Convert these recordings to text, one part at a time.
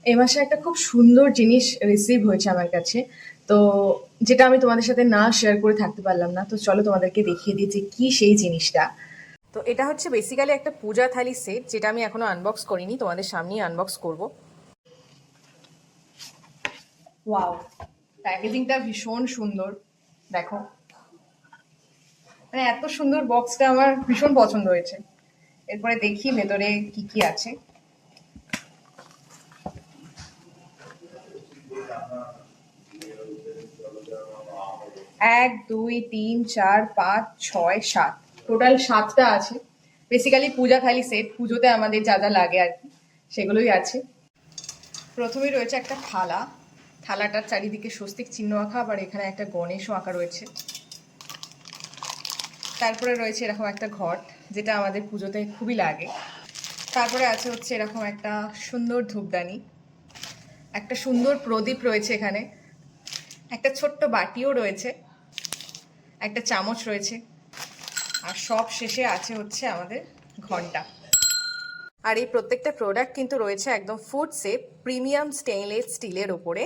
এই মাসে একটা খুব সুন্দর জিনিস রিসিভ হয়েছে আমার কাছে। তো যেটা আমি তোমাদের সাথে না শেয়ার করে থাকতে পারলাম না। তো চলো তোমাদেরকে দেখিয়ে দিই যে কি সেই জিনিসটা। তো এটা হচ্ছে বেসিক্যালি একটা পূজা থালি সেট, যেটা আমি এখনো আনবক্স করিনি, তোমাদের সামনেই আনবক্স করব। ওয়াও, প্যাকেজিংটা ভীষণ সুন্দর। দেখো, মানে এত সুন্দর বক্সটা আমার ভীষণ পছন্দ হয়েছে। এরপরে দেখি ভেতরে কি কি আছে। এক, দুই, তিন, চার, পাঁচ, ছয়, সাত, টোটাল সাতটা আছে। বেসিক্যালি পূজা থালি সেট, পুজোতে আমাদের যা যা লাগে আর কি, সেগুলোই আছে। প্রথমেই রয়েছে একটা থালা। থালাটার চারিদিকে স্বস্তিক চিহ্ন আঁকা, আবার এখানে একটা গণেশও আঁকা রয়েছে। তারপরে রয়েছে এরকম একটা ঘট, যেটা আমাদের পুজোতে খুবই লাগে। তারপরে আছে হচ্ছে এরকম একটা সুন্দর ধূপদানি, একটা সুন্দর প্রদীপ রয়েছে এখানে, একটা ছোট্ট বাটিও রয়েছে, একটা চামচ রয়েছে, আর সব শেষে আছে হচ্ছে আমাদের ঘন্টা। আর এই প্রত্যেকটা প্রোডাক্ট কিন্তু রয়েছে একদম ফুড সেফ প্রিমিয়াম স্টেইনলেস স্টিলের ওপরে,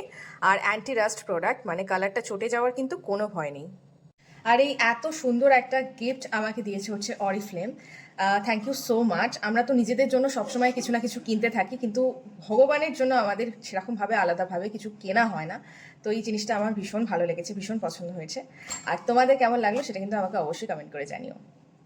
আর অ্যান্টি রাস্ট প্রোডাক্ট, মানে কালারটা চটে যাওয়ার কিন্তু কোনো ভয় নেই। আর এই এত সুন্দর একটা গিফট আমাকে দিয়েছে হচ্ছে Oriflame. Thank you so much. আমরা তো নিজেদের জন্য সবসময় কিছু না কিছু কিনতে থাকি, কিন্তু ভগবানের জন্য আমাদের সেরকমভাবে আলাদাভাবে কিছু কেনা হয় না। তো এই জিনিসটা আমার ভীষণ ভালো লেগেছে, ভীষণ পছন্দ হয়েছে। আর তোমাদের কেমন লাগলো সেটা কিন্তু আমাকে অবশ্যই কমেন্ট করে জানিও।